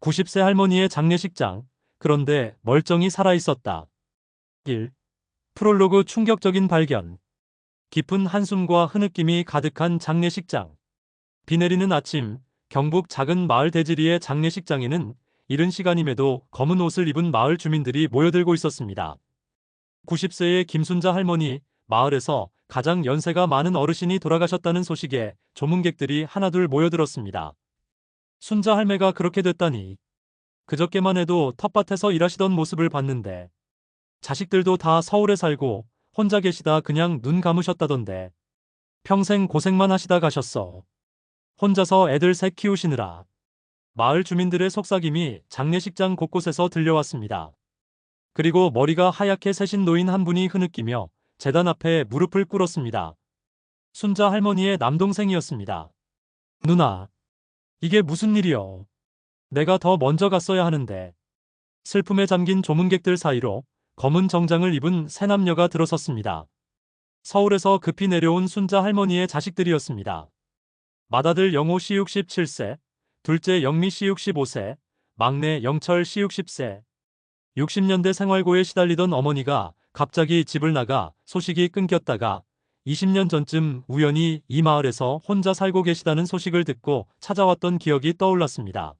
90세 할머니의 장례식장. 그런데 멀쩡히 살아있었다. 1. 프롤로그 충격적인 발견. 깊은 한숨과 흐느낌이 가득한 장례식장. 비 내리는 아침, 경북 작은 마을 대지리의 장례식장에는 이른 시간임에도 검은 옷을 입은 마을 주민들이 모여들고 있었습니다. 90세의 김순자 할머니, 마을에서 가장 연세가 많은 어르신이 돌아가셨다는 소식에 조문객들이 하나둘 모여들었습니다. 순자 할매가 그렇게 됐다니. 그저께만 해도 텃밭에서 일하시던 모습을 봤는데 자식들도 다 서울에 살고 혼자 계시다 그냥 눈 감으셨다던데 평생 고생만 하시다 가셨어. 혼자서 애들 셋 키우시느라. 마을 주민들의 속삭임이 장례식장 곳곳에서 들려왔습니다. 그리고 머리가 하얗게 새신 노인 한 분이 흐느끼며 제단 앞에 무릎을 꿇었습니다. 순자 할머니의 남동생이었습니다. 누나, 이게 무슨 일이여? 내가 더 먼저 갔어야 하는데. 슬픔에 잠긴 조문객들 사이로 검은 정장을 입은 세 남녀가 들어섰습니다. 서울에서 급히 내려온 순자 할머니의 자식들이었습니다. 맏아들 영호 씨 67세, 둘째 영미 씨 65세, 막내 영철 씨 60세. 60년대 생활고에 시달리던 어머니가 갑자기 집을 나가 소식이 끊겼다가 20년 전쯤 우연히 이 마을에서 혼자 살고 계시다는 소식을 듣고 찾아왔던 기억이 떠올랐습니다.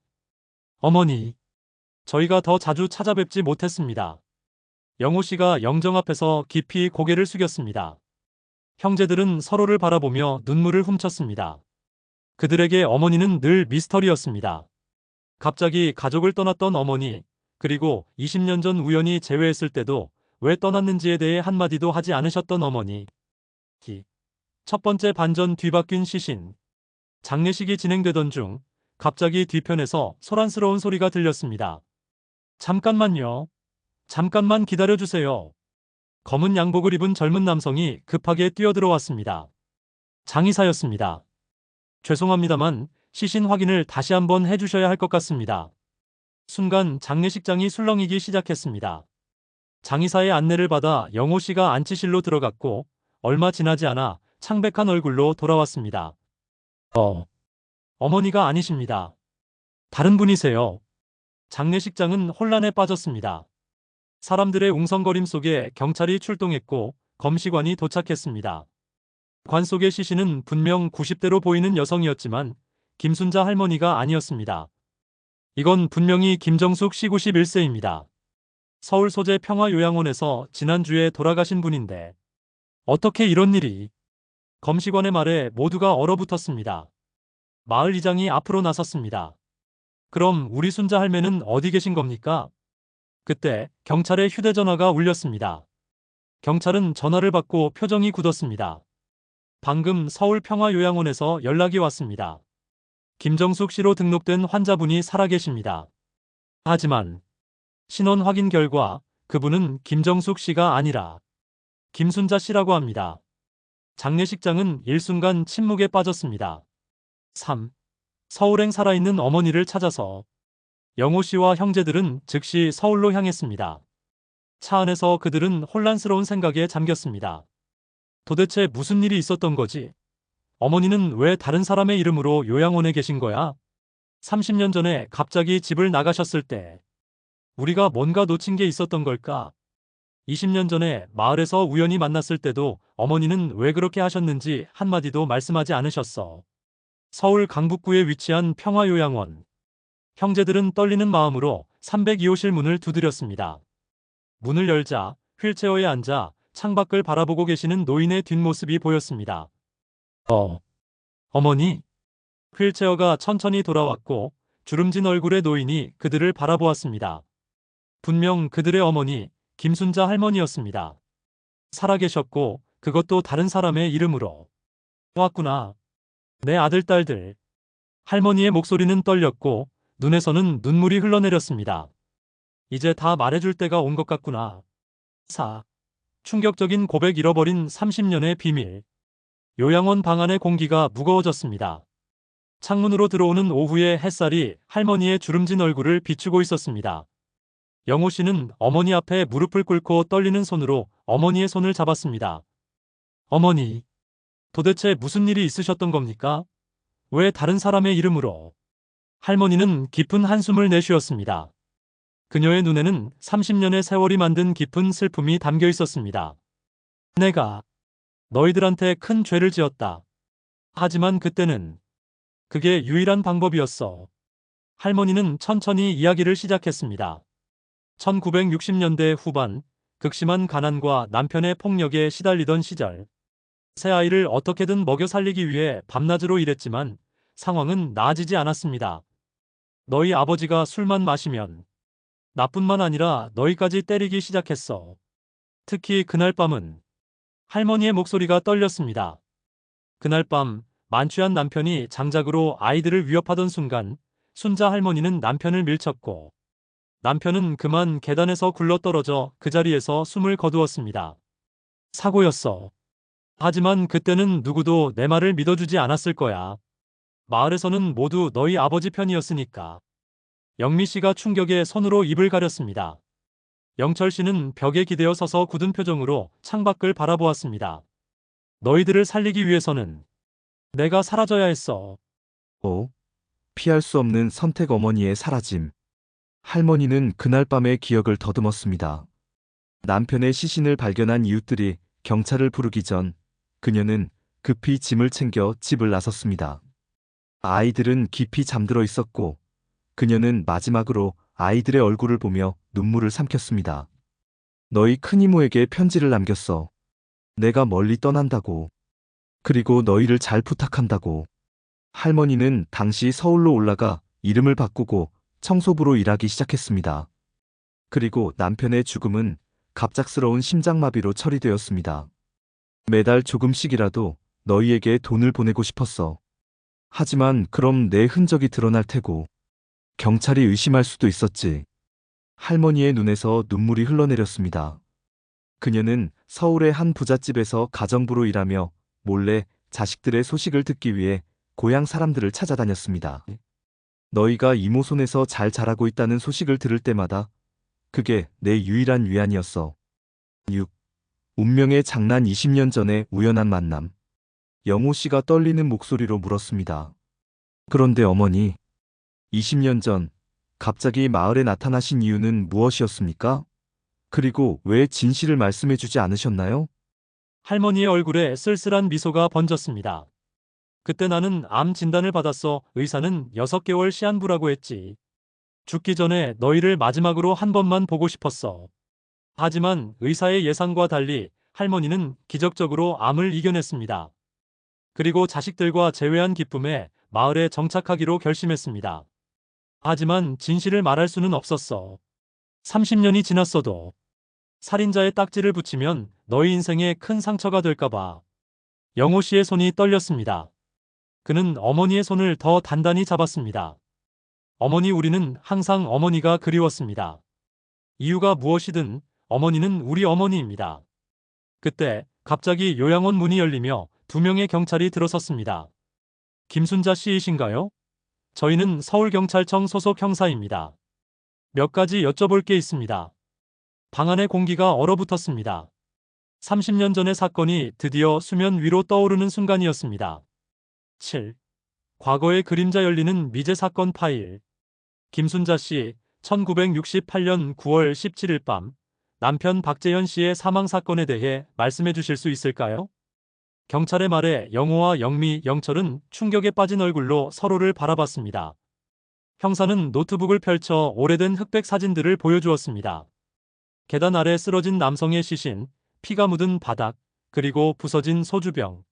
어머니, 저희가 더 자주 찾아뵙지 못했습니다. 영호 씨가 영정 앞에서 깊이 고개를 숙였습니다. 형제들은 서로를 바라보며 눈물을 훔쳤습니다. 그들에게 어머니는 늘 미스터리였습니다. 갑자기 가족을 떠났던 어머니, 그리고 20년 전 우연히 재회했을 때도 왜 떠났는지에 대해 한마디도 하지 않으셨던 어머니. 첫 번째 반전 뒤바뀐 시신. 장례식이 진행되던 중 갑자기 뒤편에서 소란스러운 소리가 들렸습니다. 잠깐만요. 잠깐만 기다려주세요. 검은 양복을 입은 젊은 남성이 급하게 뛰어들어왔습니다. 장의사였습니다. 죄송합니다만 시신 확인을 다시 한번 해주셔야 할 것 같습니다. 순간 장례식장이 술렁이기 시작했습니다. 장의사의 안내를 받아 영호 씨가 안치실로 들어갔고 얼마 지나지 않아 창백한 얼굴로 돌아왔습니다. 어머니가 아니십니다. 다른 분이세요. 장례식장은 혼란에 빠졌습니다. 사람들의 웅성거림 속에 경찰이 출동했고 검시관이 도착했습니다. 관 속의 시신은 분명 90대로 보이는 여성이었지만 김순자 할머니가 아니었습니다. 이건 분명히 김정숙 씨 91세입니다. 서울 소재 평화요양원에서 지난주에 돌아가신 분인데 어떻게 이런 일이? 검시관의 말에 모두가 얼어붙었습니다. 마을 이장이 앞으로 나섰습니다. 그럼 우리 순자 할매는 어디 계신 겁니까? 그때 경찰의 휴대전화가 울렸습니다. 경찰은 전화를 받고 표정이 굳었습니다. 방금 서울평화요양원에서 연락이 왔습니다. 김정숙 씨로 등록된 환자분이 살아계십니다. 하지만 신원 확인 결과 그분은 김정숙 씨가 아니라 김순자 씨라고 합니다. 장례식장은 일순간 침묵에 빠졌습니다. 3. 서울행 살아있는 어머니를 찾아서. 영호 씨와 형제들은 즉시 서울로 향했습니다. 차 안에서 그들은 혼란스러운 생각에 잠겼습니다. 도대체 무슨 일이 있었던 거지? 어머니는 왜 다른 사람의 이름으로 요양원에 계신 거야? 30년 전에 갑자기 집을 나가셨을 때 우리가 뭔가 놓친 게 있었던 걸까? 20년 전에 마을에서 우연히 만났을 때도 어머니는 왜 그렇게 하셨는지 한마디도 말씀하지 않으셨어. 서울 강북구에 위치한 평화요양원. 형제들은 떨리는 마음으로 302호실 문을 두드렸습니다. 문을 열자 휠체어에 앉아 창밖을 바라보고 계시는 노인의 뒷모습이 보였습니다. 어머니? 휠체어가 천천히 돌아왔고 주름진 얼굴의 노인이 그들을 바라보았습니다. 분명 그들의 어머니 김순자 할머니였습니다. 살아계셨고 그것도 다른 사람의 이름으로. 왔구나. 내 아들 딸들. 할머니의 목소리는 떨렸고 눈에서는 눈물이 흘러내렸습니다. 이제 다 말해줄 때가 온 것 같구나. 4. 충격적인 고백 잃어버린 30년의 비밀. 요양원 방 안의 공기가 무거워졌습니다. 창문으로 들어오는 오후의 햇살이 할머니의 주름진 얼굴을 비추고 있었습니다. 영호 씨는 어머니 앞에 무릎을 꿇고 떨리는 손으로 어머니의 손을 잡았습니다. 어머니, 도대체 무슨 일이 있으셨던 겁니까? 왜 다른 사람의 이름으로? 할머니는 깊은 한숨을 내쉬었습니다. 그녀의 눈에는 30년의 세월이 만든 깊은 슬픔이 담겨 있었습니다. 내가 너희들한테 큰 죄를 지었다. 하지만 그때는 그게 유일한 방법이었어. 할머니는 천천히 이야기를 시작했습니다. 1960년대 후반, 극심한 가난과 남편의 폭력에 시달리던 시절, 새 아이를 어떻게든 먹여 살리기 위해 밤낮으로 일했지만 상황은 나아지지 않았습니다. 너희 아버지가 술만 마시면 나뿐만 아니라 너희까지 때리기 시작했어. 특히 그날 밤은 할머니의 목소리가 떨렸습니다. 그날 밤 만취한 남편이 장작으로 아이들을 위협하던 순간 순자 할머니는 남편을 밀쳤고 남편은 그만 계단에서 굴러떨어져 그 자리에서 숨을 거두었습니다. 사고였어. 하지만 그때는 누구도 내 말을 믿어주지 않았을 거야. 마을에서는 모두 너희 아버지 편이었으니까. 영미 씨가 충격에 손으로 입을 가렸습니다. 영철 씨는 벽에 기대어 서서 굳은 표정으로 창밖을 바라보았습니다. 너희들을 살리기 위해서는 내가 사라져야 했어. 피할 수 없는 선택 어머니의 사라짐. 할머니는 그날 밤의 기억을 더듬었습니다. 남편의 시신을 발견한 이웃들이 경찰을 부르기 전 그녀는 급히 짐을 챙겨 집을 나섰습니다. 아이들은 깊이 잠들어 있었고 그녀는 마지막으로 아이들의 얼굴을 보며 눈물을 삼켰습니다. 너희 큰이모에게 편지를 남겼어. 내가 멀리 떠난다고. 그리고 너희를 잘 부탁한다고. 할머니는 당시 서울로 올라가 이름을 바꾸고 청소부로 일하기 시작했습니다. 그리고 남편의 죽음은 갑작스러운 심장마비로 처리되었습니다. 매달 조금씩이라도 너희에게 돈을 보내고 싶었어. 하지만 그럼 내 흔적이 드러날 테고 경찰이 의심할 수도 있었지. 할머니의 눈에서 눈물이 흘러내렸습니다. 그녀는 서울의 한 부잣집에서 가정부로 일하며 몰래 자식들의 소식을 듣기 위해 고향 사람들을 찾아다녔습니다. 너희가 이모 손에서 잘 자라고 있다는 소식을 들을 때마다 그게 내 유일한 위안이었어. 6. 운명의 장난. 20년 전의 우연한 만남. 영호 씨가 떨리는 목소리로 물었습니다. 그런데 어머니, 20년 전 갑자기 마을에 나타나신 이유는 무엇이었습니까? 그리고 왜 진실을 말씀해 주지 않으셨나요? 할머니의 얼굴에 쓸쓸한 미소가 번졌습니다. 그때 나는 암 진단을 받았어. 의사는 6개월 시한부라고 했지. 죽기 전에 너희를 마지막으로 한 번만 보고 싶었어. 하지만 의사의 예상과 달리 할머니는 기적적으로 암을 이겨냈습니다. 그리고 자식들과 재회한 기쁨에 마을에 정착하기로 결심했습니다. 하지만 진실을 말할 수는 없었어. 30년이 지났어도 살인자의 딱지를 붙이면 너희 인생에 큰 상처가 될까봐. 영호 씨의 손이 떨렸습니다. 그는 어머니의 손을 더 단단히 잡았습니다. 어머니, 우리는 항상 어머니가 그리웠습니다. 이유가 무엇이든 어머니는 우리 어머니입니다. 그때 갑자기 요양원 문이 열리며 2명의 경찰이 들어섰습니다. 김순자 씨이신가요? 저희는 서울경찰청 소속 형사입니다. 몇 가지 여쭤볼 게 있습니다. 방 안의 공기가 얼어붙었습니다. 30년 전의 사건이 드디어 수면 위로 떠오르는 순간이었습니다. 7. 과거의 그림자 열리는 미제 사건 파일. 김순자 씨, 1968년 9월 17일 밤 남편 박재현 씨의 사망 사건에 대해 말씀해 주실 수 있을까요? 경찰의 말에 영호와 영미, 영철은 충격에 빠진 얼굴로 서로를 바라봤습니다. 형사는 노트북을 펼쳐 오래된 흑백 사진들을 보여주었습니다. 계단 아래 쓰러진 남성의 시신, 피가 묻은 바닥, 그리고 부서진 소주병.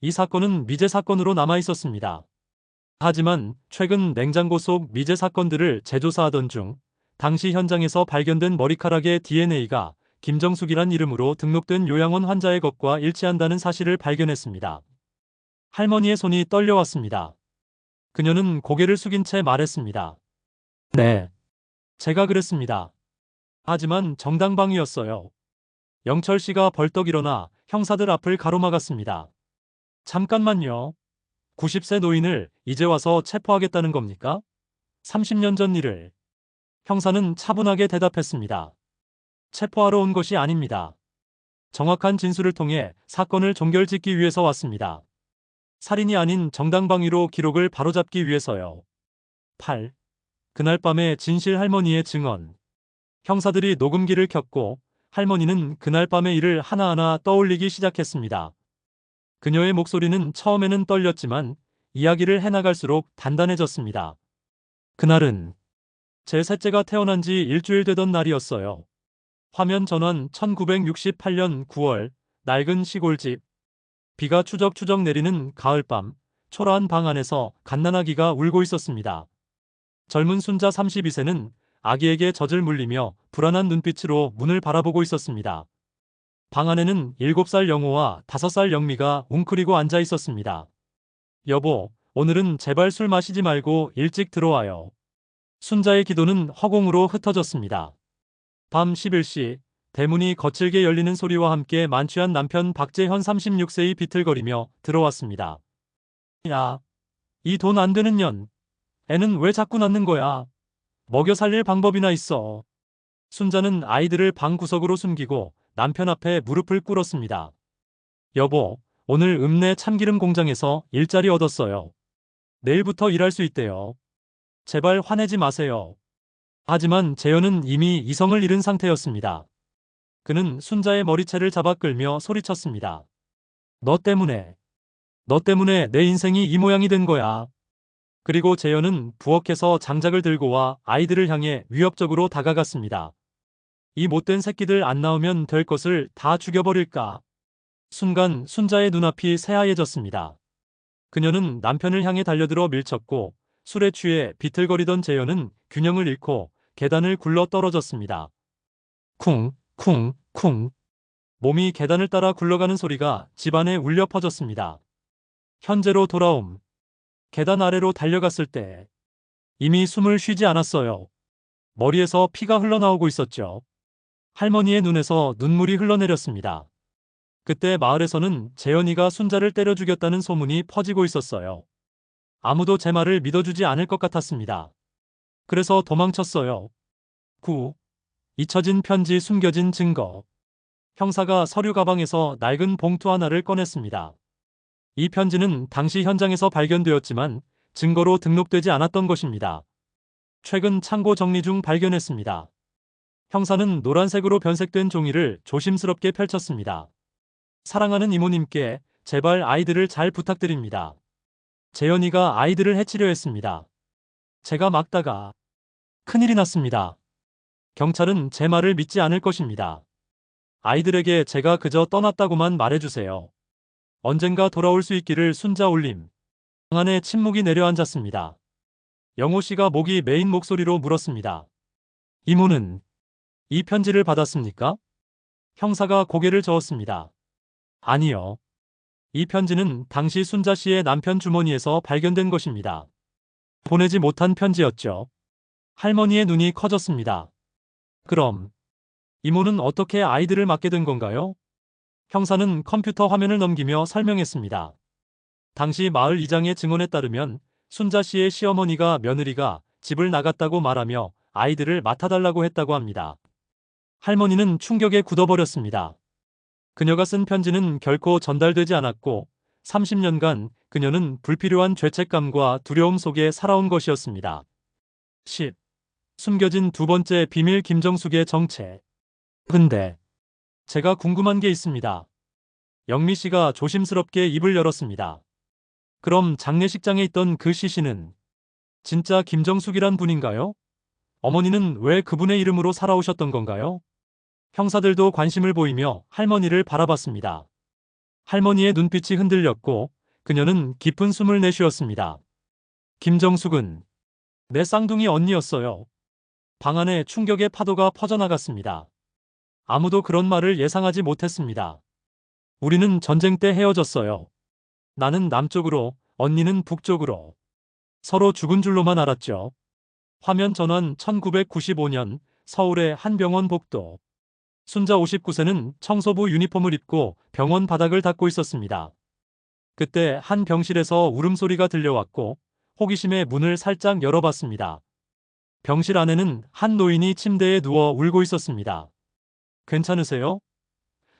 이 사건은 미제 사건으로 남아 있었습니다. 하지만 최근 냉장고 속 미제 사건들을 재조사하던 중 당시 현장에서 발견된 머리카락의 DNA가 김정숙이란 이름으로 등록된 요양원 환자의 것과 일치한다는 사실을 발견했습니다. 할머니의 손이 떨려왔습니다. 그녀는 고개를 숙인 채 말했습니다. 네, 제가 그랬습니다. 하지만 정당방위였어요. 영철 씨가 벌떡 일어나 형사들 앞을 가로막았습니다. 잠깐만요. 90세 노인을 이제 와서 체포하겠다는 겁니까? 30년 전 일을. 형사는 차분하게 대답했습니다. 체포하러 온 것이 아닙니다. 정확한 진술을 통해 사건을 종결짓기 위해서 왔습니다. 살인이 아닌 정당방위로 기록을 바로잡기 위해서요. 8. 그날 밤의 진실 할머니의 증언. 형사들이 녹음기를 켰고 할머니는 그날 밤의 일을 하나하나 떠올리기 시작했습니다. 그녀의 목소리는 처음에는 떨렸지만 이야기를 해나갈수록 단단해졌습니다. 그날은 제 셋째가 태어난 지 일주일 되던 날이었어요. 화면 전환 1968년 9월, 낡은 시골집. 비가 추적추적 내리는 가을밤, 초라한 방 안에서 갓난아기가 울고 있었습니다. 젊은 순자 32세는 아기에게 젖을 물리며 불안한 눈빛으로 문을 바라보고 있었습니다. 방 안에는 7살 영호와 5살 영미가 웅크리고 앉아 있었습니다. 여보, 오늘은 제발 술 마시지 말고 일찍 들어와요. 순자의 기도는 허공으로 흩어졌습니다. 밤 11시, 대문이 거칠게 열리는 소리와 함께 만취한 남편 박재현 36세의 비틀거리며 들어왔습니다. 야, 이 돈 안 되는 년. 애는 왜 자꾸 낳는 거야? 먹여 살릴 방법이나 있어. 순자는 아이들을 방 구석으로 숨기고 남편 앞에 무릎을 꿇었습니다. 여보, 오늘 읍내 참기름 공장에서 일자리 얻었어요. 내일부터 일할 수 있대요. 제발 화내지 마세요. 하지만 재현은 이미 이성을 잃은 상태였습니다. 그는 순자의 머리채를 잡아 끌며 소리쳤습니다. 너 때문에 내 인생이 이 모양이 된 거야. 그리고 재현은 부엌에서 장작을 들고 와 아이들을 향해 위협적으로 다가갔습니다. 이 못된 새끼들 안 나오면 될 것을 다 죽여버릴까. 순간 순자의 눈앞이 새하얘졌습니다. 그녀는 남편을 향해 달려들어 밀쳤고 술에 취해 비틀거리던 재현은 균형을 잃고 계단을 굴러 떨어졌습니다. 쿵, 쿵, 쿵. 몸이 계단을 따라 굴러가는 소리가 집안에 울려 퍼졌습니다. 현재로 돌아옴. 계단 아래로 달려갔을 때 이미 숨을 쉬지 않았어요. 머리에서 피가 흘러나오고 있었죠. 할머니의 눈에서 눈물이 흘러내렸습니다. 그때 마을에서는 재현이가 순자를 때려 죽였다는 소문이 퍼지고 있었어요. 아무도 제 말을 믿어주지 않을 것 같았습니다. 그래서 도망쳤어요. 9. 잊혀진 편지, 숨겨진 증거. 형사가 서류 가방에서 낡은 봉투 하나를 꺼냈습니다. 이 편지는 당시 현장에서 발견되었지만 증거로 등록되지 않았던 것입니다. 최근 창고 정리 중 발견했습니다. 형사는 노란색으로 변색된 종이를 조심스럽게 펼쳤습니다. 사랑하는 이모님께 제발 아이들을 잘 부탁드립니다. 재현이가 아이들을 해치려 했습니다. 제가 막다가 큰일이 났습니다. 경찰은 제 말을 믿지 않을 것입니다. 아이들에게 제가 그저 떠났다고만 말해주세요. 언젠가 돌아올 수 있기를. 순자 올림. 방 안에 침묵이 내려앉았습니다. 영호 씨가 목이 메인 목소리로 물었습니다. 이모는 이 편지를 받았습니까? 형사가 고개를 저었습니다. 아니요. 이 편지는 당시 순자 씨의 남편 주머니에서 발견된 것입니다. 보내지 못한 편지였죠. 할머니의 눈이 커졌습니다. 그럼 이모는 어떻게 아이들을 맡게 된 건가요? 형사는 컴퓨터 화면을 넘기며 설명했습니다. 당시 마을 이장의 증언에 따르면 순자 씨의 시어머니가 며느리가 집을 나갔다고 말하며 아이들을 맡아달라고 했다고 합니다. 할머니는 충격에 굳어버렸습니다. 그녀가 쓴 편지는 결코 전달되지 않았고 30년간 그녀는 불필요한 죄책감과 두려움 속에 살아온 것이었습니다. 10. 숨겨진 두 번째 비밀, 김정숙의 정체. 근데 제가 궁금한 게 있습니다. 영미 씨가 조심스럽게 입을 열었습니다. 그럼 장례식장에 있던 그 시신은 진짜 김정숙이란 분인가요? 어머니는 왜 그분의 이름으로 살아오셨던 건가요? 형사들도 관심을 보이며 할머니를 바라봤습니다. 할머니의 눈빛이 흔들렸고 그녀는 깊은 숨을 내쉬었습니다. 김정숙은 내 쌍둥이 언니였어요. 방 안에 충격의 파도가 퍼져나갔습니다. 아무도 그런 말을 예상하지 못했습니다. 우리는 전쟁 때 헤어졌어요. 나는 남쪽으로, 언니는 북쪽으로. 서로 죽은 줄로만 알았죠. 화면 전환 1995년 서울의 한 병원 복도. 순자 59세는 청소부 유니폼을 입고 병원 바닥을 닦고 있었습니다. 그때 한 병실에서 울음소리가 들려왔고 호기심에 문을 살짝 열어봤습니다. 병실 안에는 한 노인이 침대에 누워 울고 있었습니다. 괜찮으세요?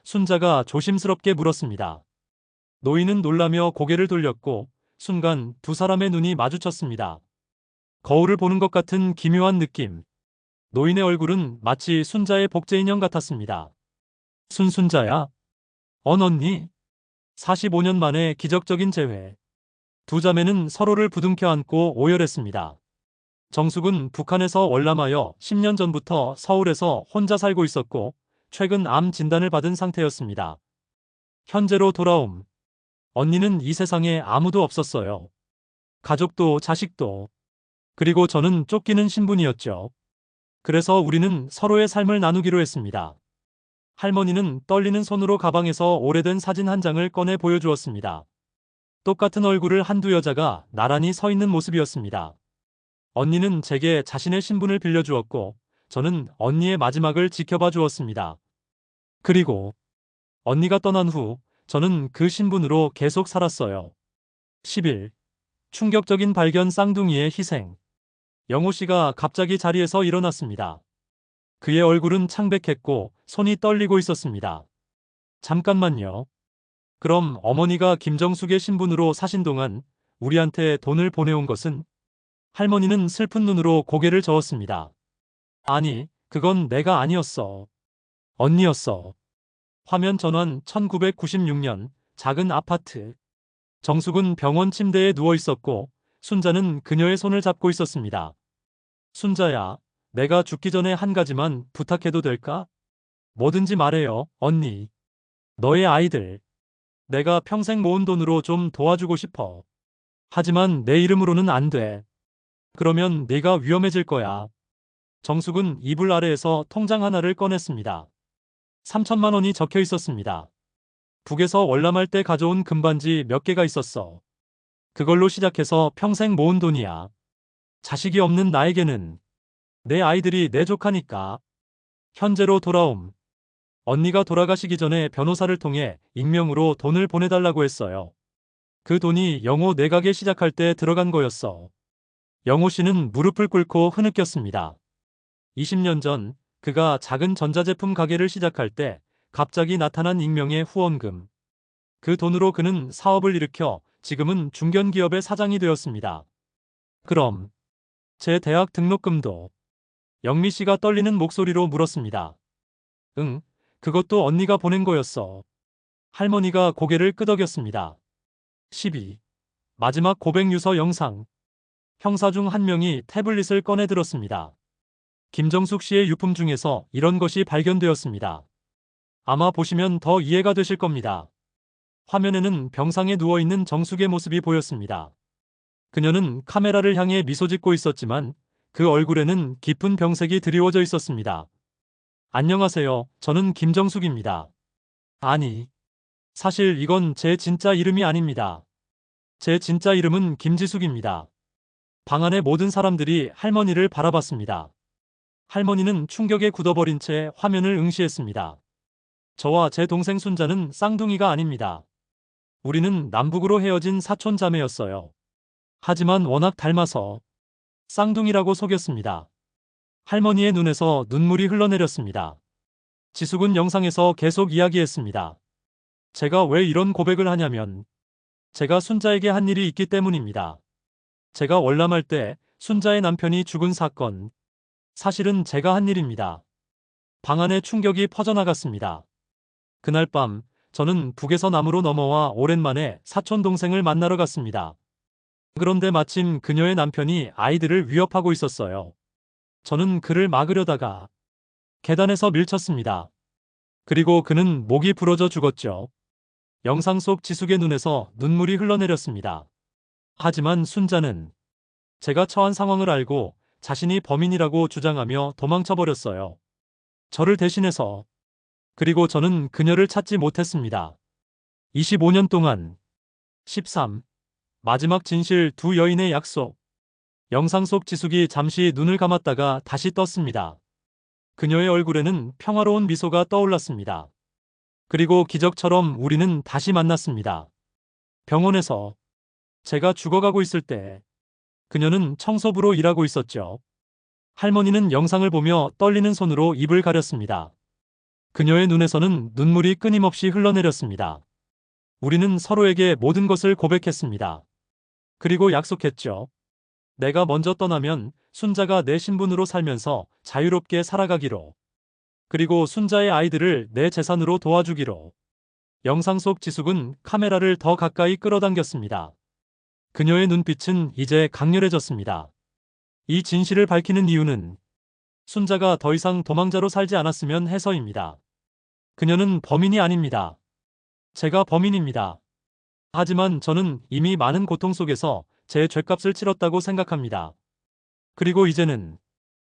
순자가 조심스럽게 물었습니다. 노인은 놀라며 고개를 돌렸고 순간 두 사람의 눈이 마주쳤습니다. 거울을 보는 것 같은 기묘한 느낌. 노인의 얼굴은 마치 순자의 복제 인형 같았습니다. 순자야? 언니? 45년 만에 기적적인 재회. 두 자매는 서로를 부둥켜 안고 오열했습니다. 정숙은 북한에서 월남하여 10년 전부터 서울에서 혼자 살고 있었고 최근 암 진단을 받은 상태였습니다. 현재로 돌아옴. 언니는 이 세상에 아무도 없었어요. 가족도 자식도. 그리고 저는 쫓기는 신분이었죠. 그래서 우리는 서로의 삶을 나누기로 했습니다. 할머니는 떨리는 손으로 가방에서 오래된 사진 한 장을 꺼내 보여주었습니다. 똑같은 얼굴을 한두 여자가 나란히 서 있는 모습이었습니다. 언니는 제게 자신의 신분을 빌려주었고 저는 언니의 마지막을 지켜봐 주었습니다. 그리고 언니가 떠난 후 저는 그 신분으로 계속 살았어요. 10일. 충격적인 발견. 쌍둥이의 희생. 영호 씨가 갑자기 자리에서 일어났습니다. 그의 얼굴은 창백했고 손이 떨리고 있었습니다. 잠깐만요. 그럼 어머니가 김정숙의 신분으로 사신 동안 우리한테 돈을 보내온 것은? 할머니는 슬픈 눈으로 고개를 저었습니다. 아니, 그건 내가 아니었어. 언니였어. 화면 전환. 1996년 작은 아파트. 정숙은 병원 침대에 누워 있었고 순자는 그녀의 손을 잡고 있었습니다. 순자야, 내가 죽기 전에 한 가지만 부탁해도 될까? 뭐든지 말해요, 언니. 너의 아이들. 내가 평생 모은 돈으로 좀 도와주고 싶어. 하지만 내 이름으로는 안 돼. 그러면 네가 위험해질 거야. 정숙은 이불 아래에서 통장 하나를 꺼냈습니다. 3천만 원이 적혀 있었습니다. 북에서 월남할 때 가져온 금반지 몇 개가 있었어. 그걸로 시작해서 평생 모은 돈이야. 자식이 없는 나에게는 내 아이들이 내 조카니까. 현재로 돌아옴. 언니가 돌아가시기 전에 변호사를 통해 익명으로 돈을 보내달라고 했어요. 그 돈이 영호 내가게 시작할 때 들어간 거였어. 영호 씨는 무릎을 꿇고 흐느꼈습니다. 20년 전 그가 작은 전자제품 가게를 시작할 때 갑자기 나타난 익명의 후원금. 그 돈으로 그는 사업을 일으켜 지금은 중견기업의 사장이 되었습니다. 그럼 제 대학 등록금도? 영미 씨가 떨리는 목소리로 물었습니다. 응, 그것도 언니가 보낸 거였어. 할머니가 고개를 끄덕였습니다. 12. 마지막 고백 유서 영상. 형사 중 한 명이 태블릿을 꺼내 들었습니다. 김정숙 씨의 유품 중에서 이런 것이 발견되었습니다. 아마 보시면 더 이해가 되실 겁니다. 화면에는 병상에 누워있는 정숙의 모습이 보였습니다. 그녀는 카메라를 향해 미소 짓고 있었지만 그 얼굴에는 깊은 병색이 드리워져 있었습니다. 안녕하세요. 저는 김정숙입니다. 아니, 사실 이건 제 진짜 이름이 아닙니다. 제 진짜 이름은 김지숙입니다. 방 안의 모든 사람들이 할머니를 바라봤습니다. 할머니는 충격에 굳어버린 채 화면을 응시했습니다. 저와 제 동생 순자는 쌍둥이가 아닙니다. 우리는 남북으로 헤어진 사촌 자매였어요. 하지만 워낙 닮아서 쌍둥이라고 속였습니다. 할머니의 눈에서 눈물이 흘러내렸습니다. 지숙은 영상에서 계속 이야기했습니다. 제가 왜 이런 고백을 하냐면 제가 순자에게 한 일이 있기 때문입니다. 제가 월남할 때 순자의 남편이 죽은 사건, 사실은 제가 한 일입니다. 방 안에 충격이 퍼져나갔습니다. 그날 밤 저는 북에서 남으로 넘어와 오랜만에 사촌 동생을 만나러 갔습니다. 그런데 마침 그녀의 남편이 아이들을 위협하고 있었어요. 저는 그를 막으려다가 계단에서 밀쳤습니다. 그리고 그는 목이 부러져 죽었죠. 영상 속 지숙의 눈에서 눈물이 흘러내렸습니다. 하지만 순자는 제가 처한 상황을 알고 자신이 범인이라고 주장하며 도망쳐버렸어요. 저를 대신해서. 그리고 저는 그녀를 찾지 못했습니다. 25년 동안. 13. 마지막 진실. 두 여인의 약속. 영상 속 지숙이 잠시 눈을 감았다가 다시 떴습니다. 그녀의 얼굴에는 평화로운 미소가 떠올랐습니다. 그리고 기적처럼 우리는 다시 만났습니다. 병원에서. 제가 죽어가고 있을 때 그녀는 청소부로 일하고 있었죠. 할머니는 영상을 보며 떨리는 손으로 입을 가렸습니다. 그녀의 눈에서는 눈물이 끊임없이 흘러내렸습니다. 우리는 서로에게 모든 것을 고백했습니다. 그리고 약속했죠. 내가 먼저 떠나면 순자가 내 신분으로 살면서 자유롭게 살아가기로. 그리고 순자의 아이들을 내 재산으로 도와주기로. 영상 속 지숙은 카메라를 더 가까이 끌어당겼습니다. 그녀의 눈빛은 이제 강렬해졌습니다. 이 진실을 밝히는 이유는 순자가 더 이상 도망자로 살지 않았으면 해서입니다. 그녀는 범인이 아닙니다. 제가 범인입니다. 하지만 저는 이미 많은 고통 속에서 제 죗값을 치렀다고 생각합니다. 그리고 이제는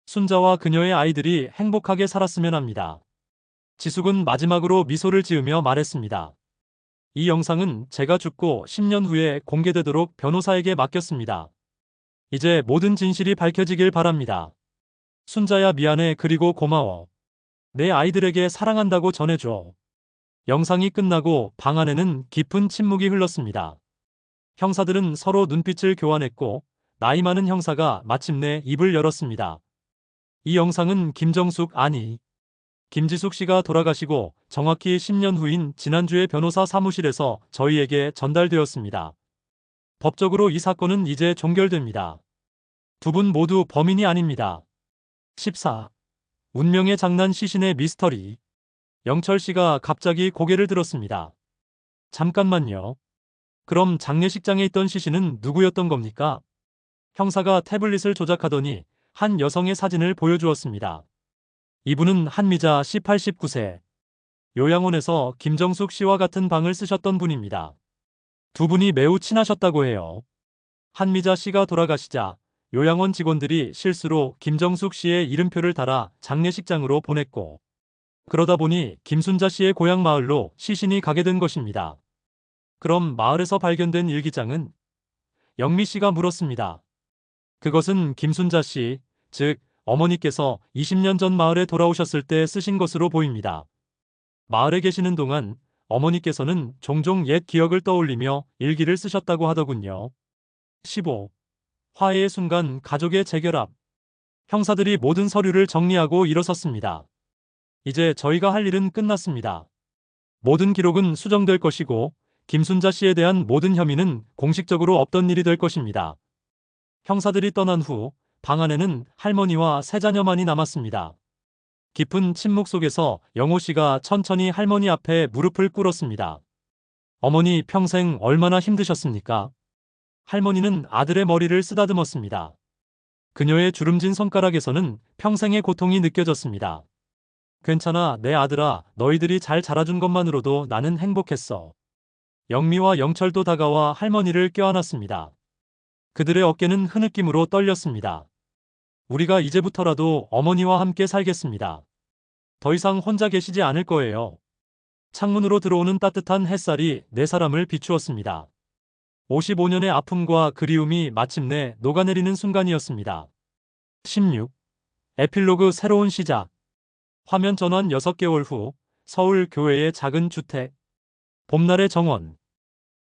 순자와 그녀의 아이들이 행복하게 살았으면 합니다. 지숙은 마지막으로 미소를 지으며 말했습니다. 이 영상은 제가 죽고 10년 후에 공개되도록 변호사에게 맡겼습니다. 이제 모든 진실이 밝혀지길 바랍니다. 순자야, 미안해. 그리고 고마워. 내 아이들에게 사랑한다고 전해줘. 영상이 끝나고 방 안에는 깊은 침묵이 흘렀습니다. 형사들은 서로 눈빛을 교환했고 나이 많은 형사가 마침내 입을 열었습니다. 이 영상은 김지숙 씨가 돌아가시고 정확히 10년 후인 지난주에 변호사 사무실에서 저희에게 전달되었습니다. 법적으로 이 사건은 이제 종결됩니다. 두 분 모두 범인이 아닙니다. 14. 운명의 장난 시신의 미스터리. 영철 씨가 갑자기 고개를 들었습니다. 잠깐만요. 그럼 장례식장에 있던 시신은 누구였던 겁니까? 형사가 태블릿을 조작하더니 한 여성의 사진을 보여주었습니다. 이분은 한미자 씨 89세. 요양원에서 김정숙 씨와 같은 방을 쓰셨던 분입니다. 두 분이 매우 친하셨다고 해요. 한미자 씨가 돌아가시자 요양원 직원들이 실수로 김정숙 씨의 이름표를 달아 장례식장으로 보냈고, 그러다 보니 김순자 씨의 고향 마을로 시신이 가게 된 것입니다. 그럼 마을에서 발견된 일기장은? 영미 씨가 물었습니다. 그것은 김순자 씨, 즉 어머니께서 20년 전 마을에 돌아오셨을 때 쓰신 것으로 보입니다. 마을에 계시는 동안 어머니께서는 종종 옛 기억을 떠올리며 일기를 쓰셨다고 하더군요. 15. 화해의 순간, 가족의 재결합. 형사들이 모든 서류를 정리하고 일어섰습니다. 이제 저희가 할 일은 끝났습니다. 모든 기록은 수정될 것이고 김순자 씨에 대한 모든 혐의는 공식적으로 없던 일이 될 것입니다. 형사들이 떠난 후 방 안에는 할머니와 세 자녀만이 남았습니다. 깊은 침묵 속에서 영호 씨가 천천히 할머니 앞에 무릎을 꿇었습니다. 어머니, 평생 얼마나 힘드셨습니까? 할머니는 아들의 머리를 쓰다듬었습니다. 그녀의 주름진 손가락에서는 평생의 고통이 느껴졌습니다. 괜찮아, 내 아들아. 너희들이 잘 자라준 것만으로도 나는 행복했어. 영미와 영철도 다가와 할머니를 껴안았습니다. 그들의 어깨는 흐느낌으로 떨렸습니다. 우리가 이제부터라도 어머니와 함께 살겠습니다. 더 이상 혼자 계시지 않을 거예요. 창문으로 들어오는 따뜻한 햇살이 네 사람을 비추었습니다. 55년의 아픔과 그리움이 마침내 녹아내리는 순간이었습니다. 16. 에필로그 새로운 시작. 화면 전환 6개월 후 서울 교외의 작은 주택. 봄날의 정원.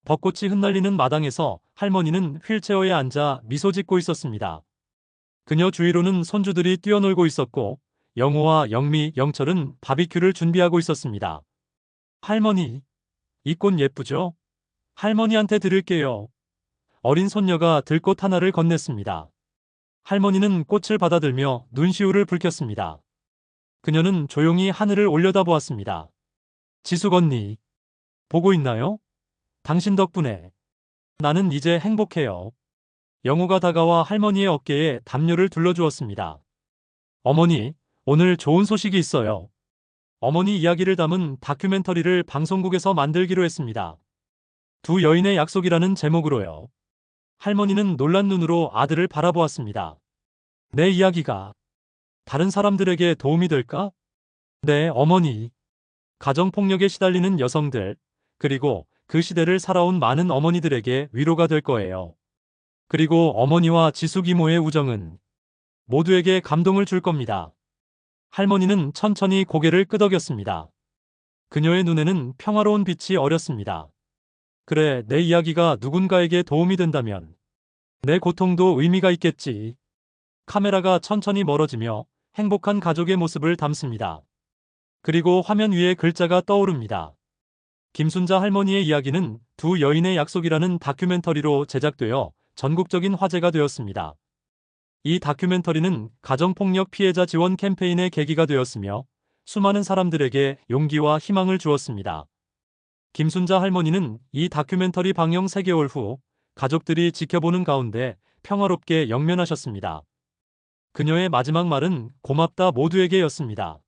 벚꽃이 흩날리는 마당에서 할머니는 휠체어에 앉아 미소 짓고 있었습니다. 그녀 주위로는 손주들이 뛰어놀고 있었고 영호와 영미, 영철은 바비큐를 준비하고 있었습니다. 할머니, 이 꽃 예쁘죠? 할머니한테 드릴게요. 어린 손녀가 들꽃 하나를 건넸습니다. 할머니는 꽃을 받아들며 눈시울을 붉혔습니다. 그녀는 조용히 하늘을 올려다보았습니다. 지숙 언니, 보고 있나요? 당신 덕분에 나는 이제 행복해요. 영호가 다가와 할머니의 어깨에 담요를 둘러주었습니다. 어머니, 오늘 좋은 소식이 있어요. 어머니 이야기를 담은 다큐멘터리를 방송국에서 만들기로 했습니다. 두 여인의 약속이라는 제목으로요. 할머니는 놀란 눈으로 아들을 바라보았습니다. 내 이야기가 다른 사람들에게 도움이 될까? 네, 어머니. 가정폭력에 시달리는 여성들, 그리고 그 시대를 살아온 많은 어머니들에게 위로가 될 거예요. 그리고 어머니와 지숙 이모의 우정은 모두에게 감동을 줄 겁니다. 할머니는 천천히 고개를 끄덕였습니다. 그녀의 눈에는 평화로운 빛이 어렸습니다. 그래, 내 이야기가 누군가에게 도움이 된다면 내 고통도 의미가 있겠지. 카메라가 천천히 멀어지며 행복한 가족의 모습을 담습니다. 그리고 화면 위에 글자가 떠오릅니다. 김순자 할머니의 이야기는 두 여인의 약속이라는 다큐멘터리로 제작되어 전국적인 화제가 되었습니다. 이 다큐멘터리는 가정폭력 피해자 지원 캠페인의 계기가 되었으며 수많은 사람들에게 용기와 희망을 주었습니다. 김순자 할머니는 이 다큐멘터리 방영 3개월 후 가족들이 지켜보는 가운데 평화롭게 영면하셨습니다. 그녀의 마지막 말은 고맙다 모두에게였습니다.